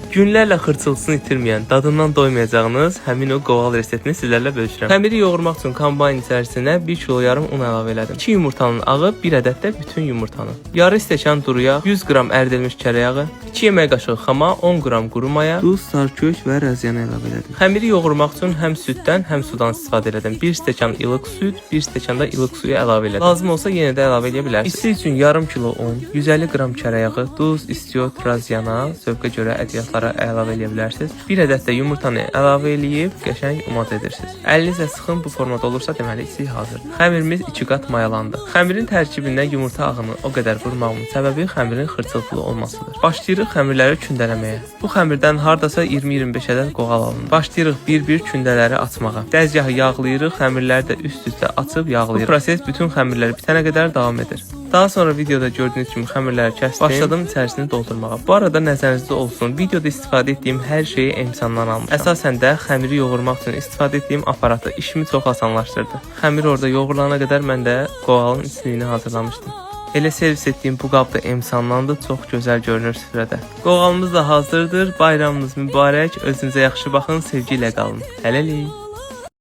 Günlərlə xırçılsın itirməyən, dadından doymayacağınız həmin o qoğal reseptini sizlərlə bölüşürəm. Xəmiri yoğurmaq üçün kombayn içərisinə 1,5 kg un əlavə elədim. 2 yumurtanın ağı, 1 ədəd də bütün yumurtanı. Yarı stəkan duru yağ, 100 qram ərdilmiş kərə yağı, 2 yemək qaşığı xama, 10 qram quru maya, duz, sarkök və rəzyan əlavə elədim. Xəmiri yoğurmaq üçün həm süddən, həm sudan istifadə elədim. 1 stəkan ilıq süd, 1 stəkan da ilıq suyu əlavə elədim. Lazım olsa yenə də əlavə edə bilərsiniz. İsti üçün yarım kilo un, 150 qram kərə yağı, duz, istiot, razyana, zövqə görə ədiyyatlara əlavə edə bilərsiniz. 1 ədəd də yumurtanı əlavə eləyib qəşəng umaz edirsiniz. Əlinizlə sıxın, bu formada olursa deməli içi hazırdır. Xəmirimiz 2 qat mayalandı. Xəmirin tərkibindən yumurta ağını o qədər vurmağımın səbəbi xəmirin xırçıltılı olmasıdır. Başlayırıq xəmirləri kündələməyə. Bu xəmirdən hardasa 20-25 ədəd qoğal alınır. Başlayırıq bir-bir kündələri açmağa. Dəzgahı yağlayırıq, xəmirləri də üst-üstə açıb yağlayırıq. Bu proses bütün xəmirlər bitənə qədər davam edir. Daha sonra videoda gördüyünüz kimi xəmirləri kəsdim. Başladım içərisini doldurmağa. Bu arada nəzərinizdə olsun, videoda istifadə etdiyim hər şeyi Emsandan almışam. Əsasən də xəmiri yoğurmaq üçün istifadə etdiyim aparatı işimi çox asanlaşdırdı. Xəmir orada yoğurulana qədər mən də qoğalın içliyini hazırlamışdım. Elə servis etdiyim bu qab da Emsandandır, çox gözəl görünür süfrədə. Qoğalımız da hazırdır. Bayramınız mübarək. Özünüzə yaxşı baxın, sevgi ilə qalın. Hələlik.